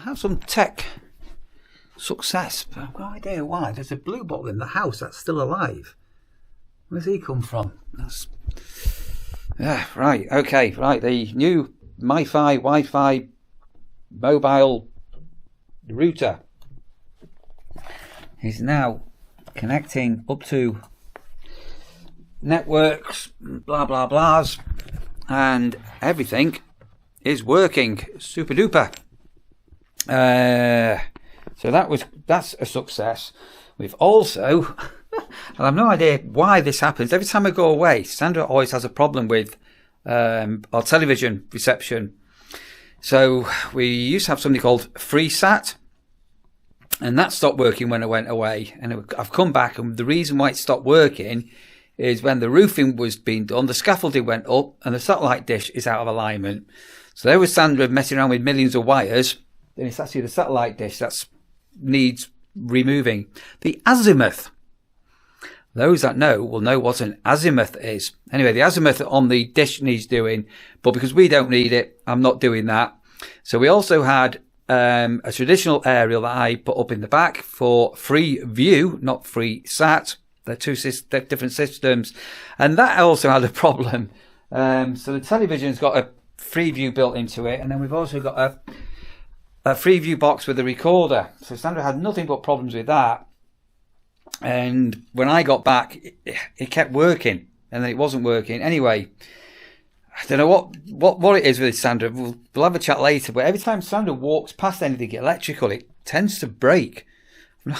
have some tech success, but I've got no idea why. There's a blue bottle in the house that's still alive. Where's he come from? Yeah, right, okay, right. The new MiFi Wi-Fi mobile router is now connecting up to networks, blah blah blahs, and everything is working super duper. So that's a success. We've also, and I've no idea why this happens. Every time I go away, Sandra always has a problem with our television reception. So we used to have something called FreeSat, and that stopped working when I went away. And I've come back, and the reason why it stopped working is when the roofing was being done, the scaffolding went up, and the satellite dish is out of alignment. So there was Sandra messing around with millions of wires, and it's actually the satellite dish that needs removing. The azimuth. Those that know will know what an azimuth is. Anyway, the azimuth on the dish needs doing, but because we don't need it, I'm not doing that. So we also had a traditional aerial that I put up in the back for Freeview, not FreeSat. They're they're different systems. And that also had a problem. So the television's got a Freeview built into it, and then we've also got a Freeview box with a recorder. So Sandra had nothing but problems with that. And when I got back, it kept working, and then it wasn't working. Anyway, I don't know what it is with Sandra. We'll have a chat later. But every time Sandra walks past anything electrical, it tends to break. And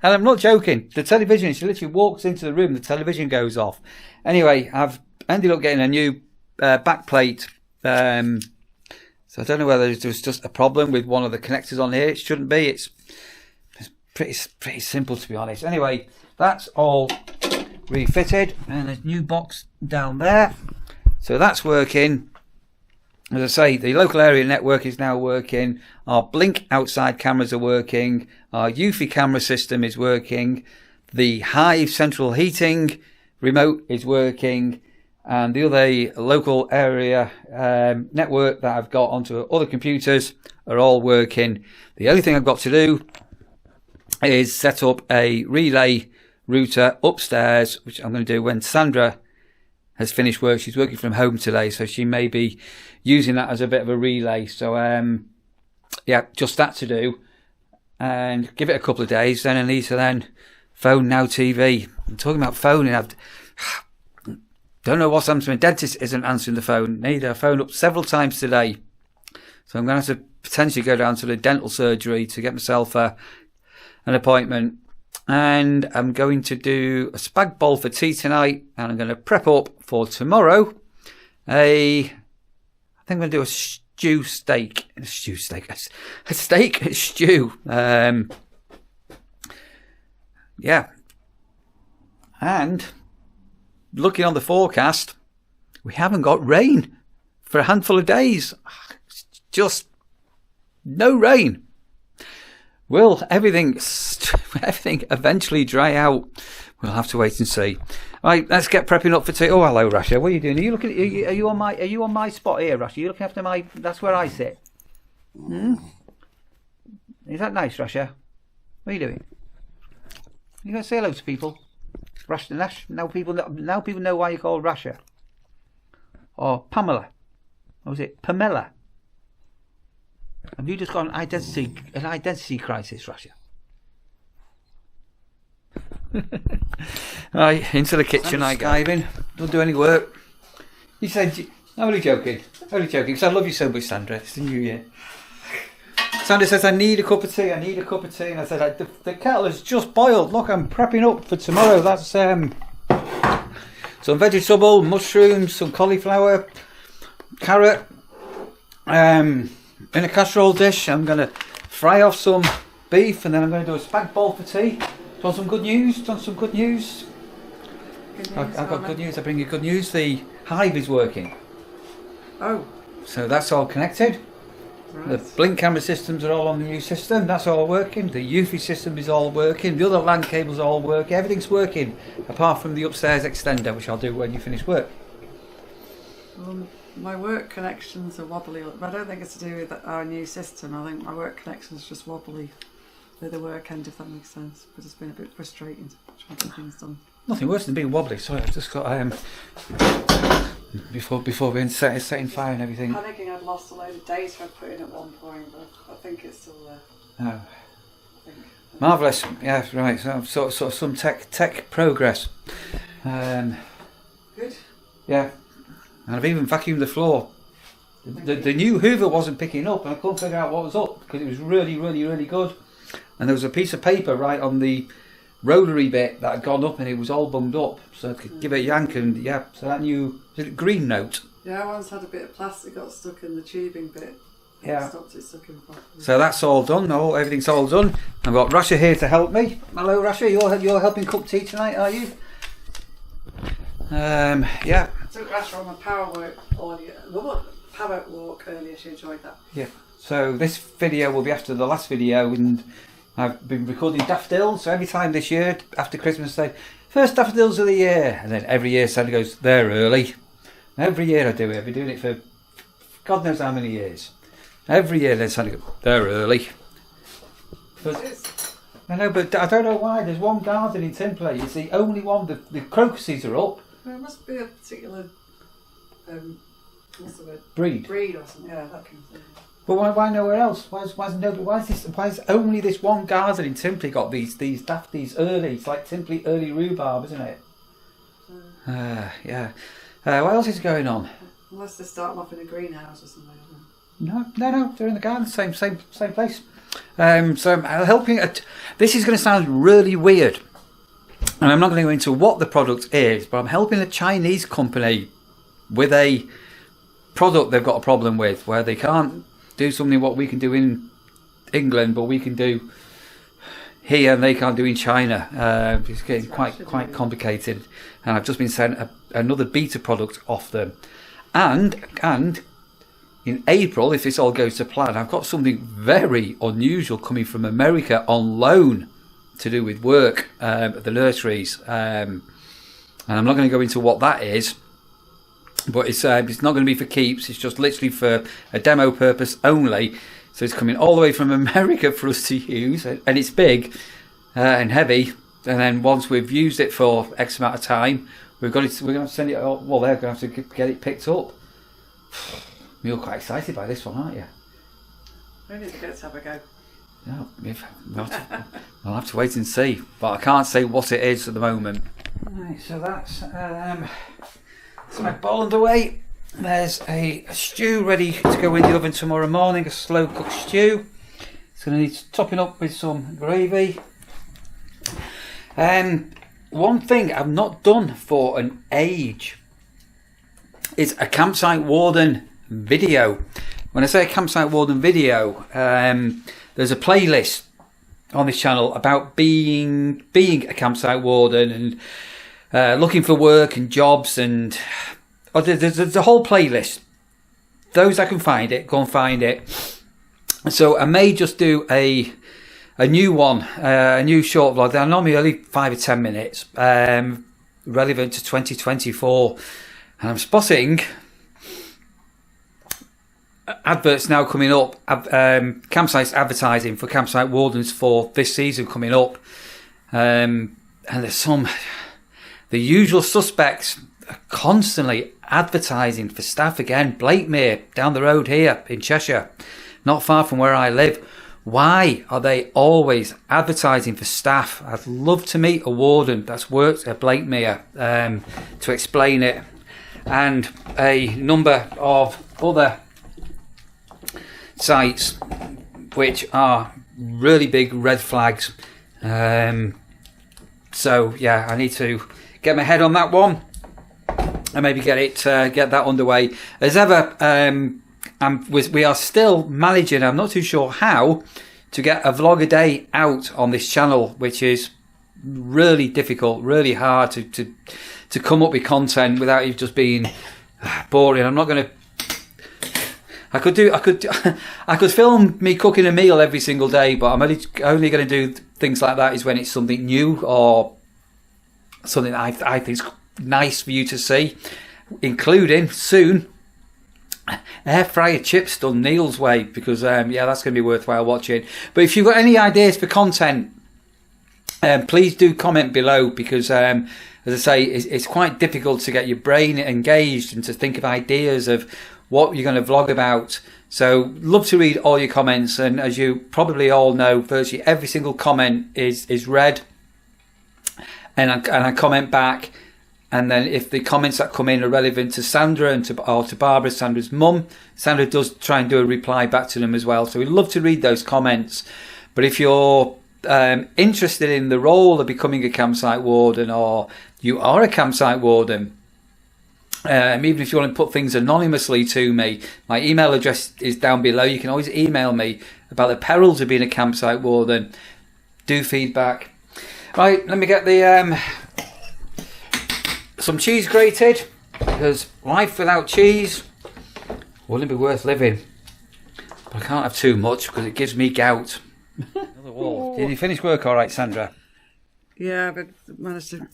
I'm not joking. The television, she literally walks into the room, the television goes off. Anyway, I've ended up getting a new back plate. So I don't know whether there's just a problem with one of the connectors on here. It shouldn't be. It's pretty simple, to be honest. Anyway, that's all refitted, and a new box down there. So that's working. As I say, the local area network is now working. Our Blink outside cameras are working. Our Eufy camera system is working. The Hive central heating remote is working. And the other local area network that I've got onto other computers are all working. The only thing I've got to do is set up a relay router upstairs, which I'm going to do when Sandra has finished work. She's working from home today, so she may be using that as a bit of a relay. So, yeah, just that to do. And give it a couple of days, then I need to then phone Now TV. I'm talking about phoning. Don't know what's happened to my dentist isn't answering the phone. Neither. I phoned up several times today. So I'm going to have to potentially go down to the dental surgery to get myself an appointment. And I'm going to do a spag bowl for tea tonight. And I'm going to prep up for tomorrow I think I'm going to do a steak. Yeah. And looking on the forecast, we haven't got rain for a handful of days. Just no rain. Will everything eventually dry out? We'll have to wait and see. Right, let's get prepping up for tea. Oh, hello, Rasha. What are you doing? Are you looking? Are you on my spot here, Rasha? Are you looking after my? That's where I sit. Is that nice, Rasha? What are you doing? You going to say hello to people? Rasha Nash. Now people know why you're called Rasha. Or Pamela. Or was it Pamela? Have you just got an identity crisis, Rasha? Right, into the kitchen I go. Skiving. Don't do any work. You said, I'm only joking. Because I love you so much, Sandra. It's the new year. Sandra says, I need a cup of tea. And I said, the kettle has just boiled. Look, I'm prepping up for tomorrow. That's some vegetable, mushrooms, some cauliflower, carrot. In a casserole dish, I'm going to fry off some beef, and then I'm going to do a spag bowl for tea. Do you want some good news? I've got good news. I bring you good news. The Hive is working. Oh. So that's all connected. Right. The Blink camera systems are all on the new system. That's all working. The Eufy system is all working. The other LAN cables are all working. Everything's working, apart from the upstairs extender, which I'll do when you finish work. My work connections are wobbly, but I don't think it's to do with our new system. I think my work connections are just wobbly with the work end, if that makes sense. But it's been a bit frustrating trying to get things done. Nothing worse than being wobbly. Sorry, I've just got before being setting fire and everything. Panicking, I'd lost a load of days for putting at one point, but I think it's still there. Oh. Marvellous. Yeah, right. So some tech progress. Good. Yeah. And I've even vacuumed the floor. The new Hoover wasn't picking up, and I couldn't figure out what was up because it was really, really, really good. And there was a piece of paper right on the rotary bit that had gone up, and it was all bunged up. So I could give it a yank, and yeah. So that new green note. Yeah, I once had a bit of plastic got stuck in the tubing bit. Yeah. Stopped it sucking properly. So that's all done. Everything's all done. I've got Rasha here to help me. Hello, Rasha. You're helping cook tea tonight, are you? Yeah. I took Rasha on a power walk earlier. She enjoyed that. Yeah. So this video will be after the last video, and I've been recording daffodils. So every time this year, after Christmas, say first daffodils of the year, and then every year Santa goes, they're early. Every year I do it. I've been doing it for God knows how many years. Every year then Santa goes, they're early. But I know, but I don't know why. There's one garden in Timpley. It's the only one. The crocuses are up. There must be a particular what's the word? Breed or something. Yeah, that kind of thing. But why nowhere else? Why is only this one garden in Timpley got these early? It's like Timpley early rhubarb, isn't it? Yeah. What else is going on? Unless they start them off in a greenhouse or something. No, they're in the garden, same place. So I'm helping. This is going to sound really weird, and I'm not going to go into what the product is, but I'm helping a Chinese company with a product they've got a problem with, where they can't do something what we can do in England, but we can do here, and they can't do in China. It's getting quite complicated, and I've just been sent another beta product off them, and in April, if this all goes to plan, I've got something very unusual coming from America on loan to do with work at the nurseries. And I'm not going to go into what that is, but it's not going to be for keeps. It's just literally for a demo purpose only. So it's coming all the way from America for us to use, and it's big and heavy. And then once we've used it for X amount of time, we're going to send it. Well, they're going to have to get it picked up. You're quite excited by this one, aren't you? We need to get to have a go. No, I'll have to wait and see. But I can't say what it is at the moment. Right, so that's my bowl underway. There's a stew ready to go in the oven tomorrow morning, a slow cooked stew. It's going to need topping up with some gravy. One thing I've not done for an age is a campsite warden video. When I say a campsite warden video, there's a playlist on this channel about being a campsite warden and looking for work and jobs, and there's a whole playlist. Those I can find it, go and find it. So I may just do a new one, a new short vlog. They're normally only 5 or 10 minutes, relevant to 2024, and I'm spotting adverts now coming up, campsites advertising for campsite wardens for this season coming up, and there's the usual suspects are constantly advertising for staff again. Blakemere down the road here in Cheshire, not far from where I live. Why are they always advertising for staff? I'd love to meet a warden that's worked at Blakemere to explain it, and a number of other sites which are really big red flags. So yeah, I need to get my head on that one and maybe get that underway. As ever, we are still managing, I'm not too sure how, to get a vlog a day out on this channel, which is really difficult, really hard to come up with content without it just being boring. I'm not going to. I could film me cooking a meal every single day, but I'm only going to do things like that is when it's something new or something that I think is nice for you to see, including soon air fryer chips done Neil's way, because that's going to be worthwhile watching. But if you've got any ideas for content, please do comment below, because as I say, it's quite difficult to get your brain engaged and to think of ideas of what you're going to vlog about. So love to read all your comments, and as you probably all know, virtually every single comment is read, and I comment back. And then if the comments that come in are relevant to Sandra or to Barbara, Sandra's mum, Sandra does try and do a reply back to them as well. So we'd love to read those comments. But if you're interested in the role of becoming a campsite warden, or you are a campsite warden, even if you want to put things anonymously to me, my email address is down below. You can always email me about the perils of being a campsite warden. Do feedback. Right, let me get the some cheese grated, because life without cheese wouldn't be worth living. But I can't have too much because it gives me gout. Another wall. Did you finish work all right, Sandra? Yeah, but managed to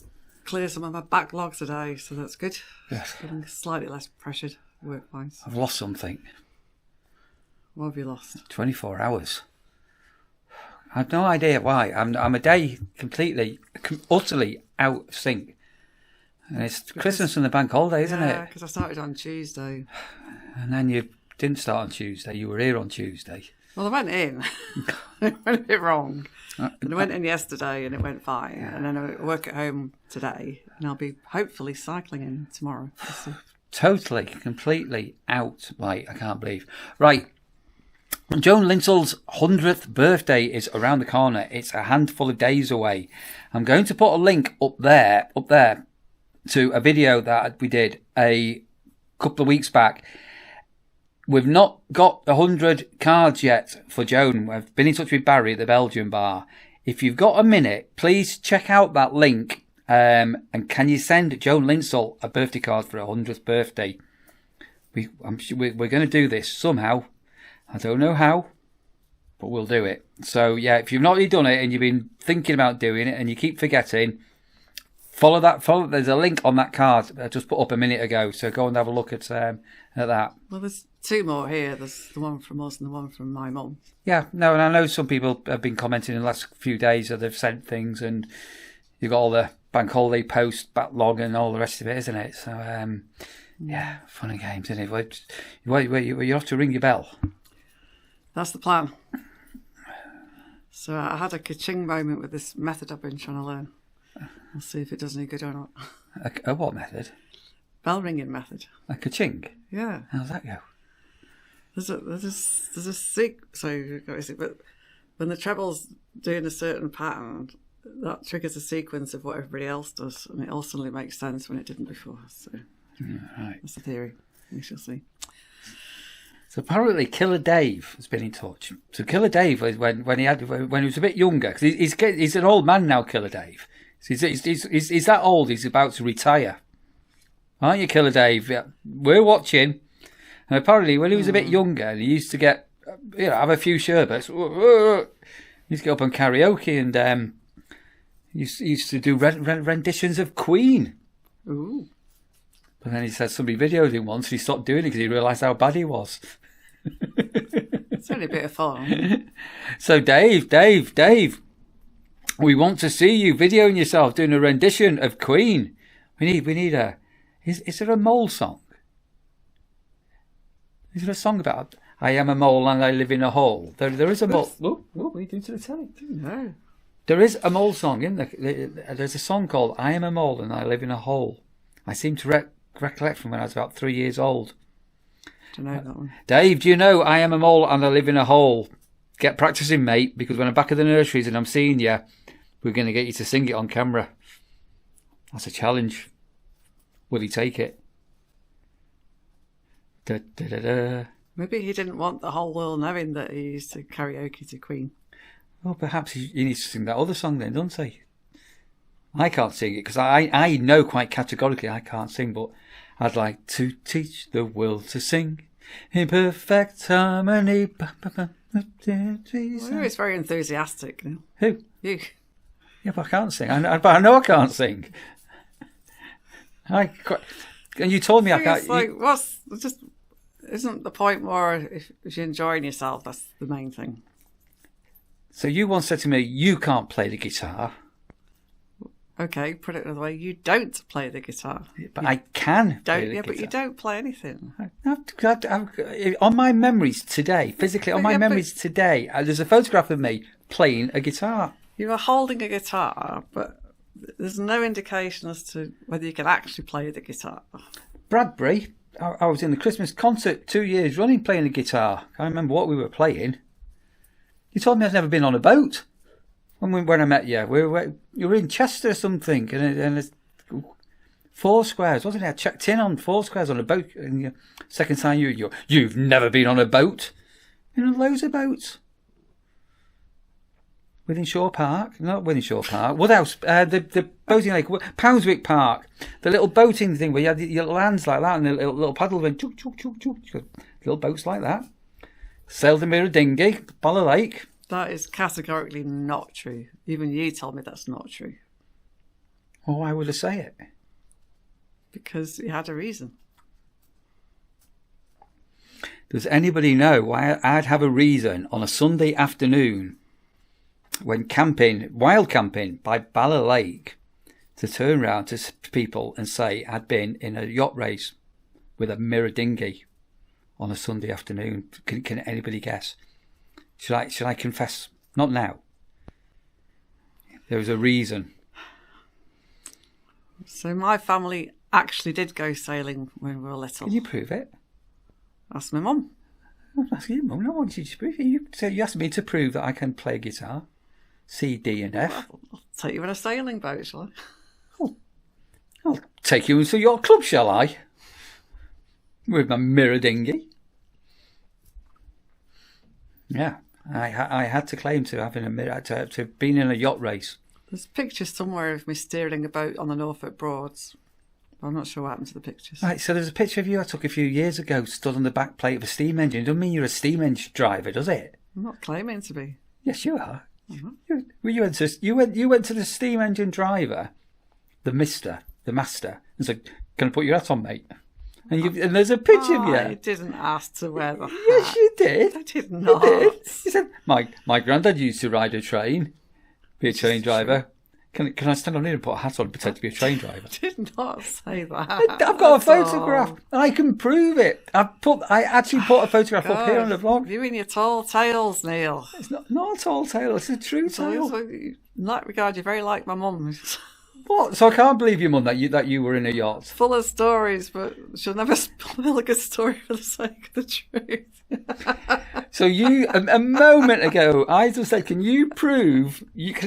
clear some of my backlog today, so that's good. Yes. Getting slightly less pressured work-wise. I've lost something. What have you lost? 24 hours. I have no idea why. I'm a day completely, utterly out of sync. And it's Christmas and the bank holiday, isn't it? Yeah, because I started on Tuesday. And then you didn't start on Tuesday. You were here on Tuesday. Well, I went in. I went a bit wrong. And I went in yesterday and it went fine. Yeah. And then I work at home today. And I'll be hopefully cycling in tomorrow. Totally, completely out. Right, I can't believe. Right. Joan Linsell's 100th birthday is around the corner. It's a handful of days away. I'm going to put a link up there, to a video that we did a couple of weeks back. We've not got 100 cards yet for Joan. I've been in touch with Barry at the Belgian bar. If you've got a minute, please check out that link. And can you send Joan Linsell a birthday card for her 100th birthday? We're going to do this somehow. I don't know how, but we'll do it. So yeah, if you've not already done it and you've been thinking about doing it and you keep forgetting, follow that. There's a link on that card I just put up a minute ago. So go and have a look at that. Well, there's two more here. There's the one from us and the one from my mum. Yeah, no, and I know some people have been commenting in the last few days that they've sent things, and you've got all the bank holiday post backlog and all the rest of it, isn't it? So yeah, fun and games, isn't it? You have to ring your bell. That's the plan. So I had a ka-ching moment with this method I've been trying to learn. I'll see if it does any good or not. A what method? Bell ringing method. A ka-ching? Yeah. How's that go? There's a so but when the treble's doing a certain pattern, that triggers a sequence of what everybody else does, and it all suddenly makes sense when it didn't before. So right. That's the theory. We shall see. So apparently, Killer Dave has been in touch. So Killer Dave was when he was a bit younger, because he's an old man now. Killer Dave, he's that old. He's about to retire, aren't you, Killer Dave? Yeah. We're watching. And apparently, when he was a bit younger, he used to get, have a few sherbets. He used to get up on karaoke, and he used to do renditions of Queen. Ooh. But then he said somebody videoed him once, and he stopped doing it because he realised how bad he was. It's only a bit of fun. So Dave, we want to see you videoing yourself doing a rendition of Queen. We need a. Is there a mole song? Is there a song about I am a mole and I live in a hole? There is a mole. Oh, what are you doing to the telly? No. There is a mole song, isn't there? There's a song called I am a mole and I live in a hole. I seem to recollect from when I was about 3 years old. Don't know that one. Dave, do you know I am a mole and I live in a hole? Get practicing, mate, because when I'm back at the nurseries and I'm seeing you, we're going to get you to sing it on camera. That's a challenge. Will he take it? Da, da, da, da. Maybe he didn't want the whole world knowing that he used to karaoke to Queen. Well, perhaps he needs to sing that other song then, doesn't he? I can't sing it because I know quite categorically I can't sing, but I'd like to teach the world to sing in perfect harmony. Well, it's very enthusiastic. You know? Who? You. Yeah, but I can't sing. But I know I can't sing. And you told me I can't. It's like, isn't the point more if you're enjoying yourself? That's the main thing. So you once said to me, you can't play the guitar. Okay, put it another way. You don't play the guitar. But I can play the Yeah, guitar. but you don't play anything. On my memories today, physically, on my memories today, there's a photograph of me playing a guitar. You are holding a guitar, but there's no indication as to whether you can actually play the guitar. Bradbury, I was in the Christmas concert 2 years running playing the guitar. I can't remember what we were playing. You told me I'd never been on a boat when I met you. You were in Chester or something, and it's Foursquares, wasn't it? I checked in on Foursquares on a boat, and the second time you've never been on a boat. Loads of boats. Within Park, not Within Park. Woodhouse, the boating lake, Poundswick Park, the little boating thing where you had your lands like that and the little paddle went chuk chuk chuk chuk. Little boats like that. Sailed the Mirror Dinghy, Bala Lake. That is categorically not true. Even you told me that's not true. Well, why would I say it? Because you had a reason. Does anybody know why I'd have a reason on a Sunday afternoon when wild camping by Bala Lake, to turn around to people and say I'd been in a yacht race with a Mirror Dinghy on a Sunday afternoon? Can anybody guess? Should I confess? Not now. There was a reason. So my family actually did go sailing when we were little. Can you prove it? Ask my mum. I'm asking you, Mum. No, I want you to prove it. You asked me to prove that I can play guitar. C, D and F. I'll take you on a sailing boat, shall I? I'll take you into your club, shall I? With my Mirror Dinghy. Yeah, I had to claim to having a mirror, to being in a yacht race. There's pictures somewhere of me steering a boat on the Norfolk Broads. I'm not sure what happened to the pictures. Right, so there's a picture of you I took a few years ago, stood on the back plate of a steam engine. It doesn't mean you're a steam engine driver, does it? I'm not claiming to be. Yes, you are. You went to the steam engine driver, the master, and said, "Can I put your hat on, mate?" And there's a picture of you. I didn't ask to wear the hat. Yes, you did. I did not. You did. You said, "My granddad used to ride a train, be a train driver. Can I stand on here and put a hat on and pretend to be a train driver?" I did not say that. I've got a photograph. And I can prove it. I actually put a photograph up here on the vlog. You and your tall tales, Neil. It's not a tall tale. It's a true tale. So in that regard, you're very like my mum. What? So I can't believe you, Mum, that you were in a yacht. Full of stories, but she'll never tell a good story for the sake of the truth. So you, a moment ago, I just said, "Can you prove you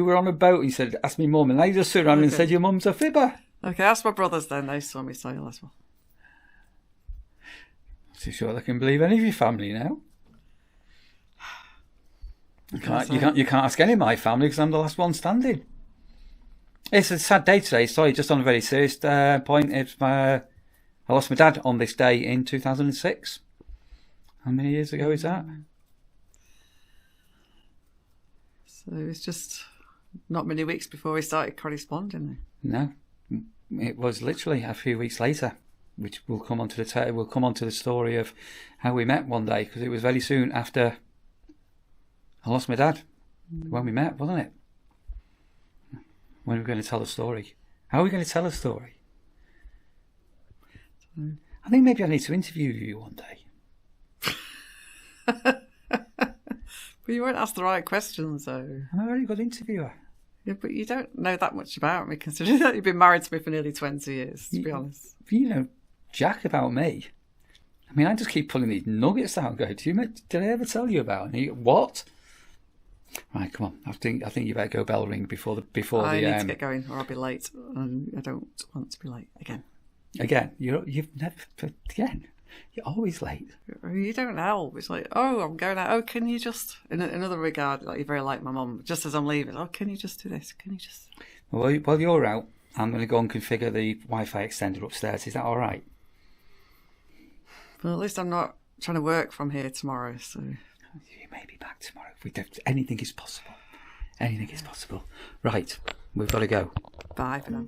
were on a boat?" And you said, "Ask me, Mum," and I just stood around and said, "Your mum's a fibber." Okay, ask my brothers then. They saw me sail as well. So sure they can believe any of your family now. You can't ask any of my family because I'm the last one standing. It's a sad day today. Sorry, just on a very serious point. I lost my dad on this day in 2006. How many years ago is that? So it's just not many weeks before we started corresponding. No, it was literally a few weeks later, which we'll come on to the story of how we met one day, because it was very soon after I lost my dad when we met, wasn't it? When are we going to tell a story? How are we going to tell a story? I think maybe I need to interview you one day. But you won't ask the right questions, though. I'm a very good interviewer. Yeah, but you don't know that much about me, considering that you've been married to me for nearly 20 years, to be honest. You know jack about me. I mean, I just keep pulling these nuggets out and go, did I ever tell you about it? What? Right, come on. I think you better go bell ring before I need to get going, or I'll be late. I don't want to be late again. Again, you've never again. You're always late. You don't help. It's like, oh, I'm going out. Oh, can you just? In another regard, like you're very like my mum. Just as I'm leaving, oh, can you just do this? Can you just? Well, while you're out, I'm going to go and configure the Wi-Fi extender upstairs. Is that all right? Well, at least I'm not trying to work from here tomorrow. So you may be back tomorrow. Anything is possible. Anything is possible. Right, we've got to go. Bye for now.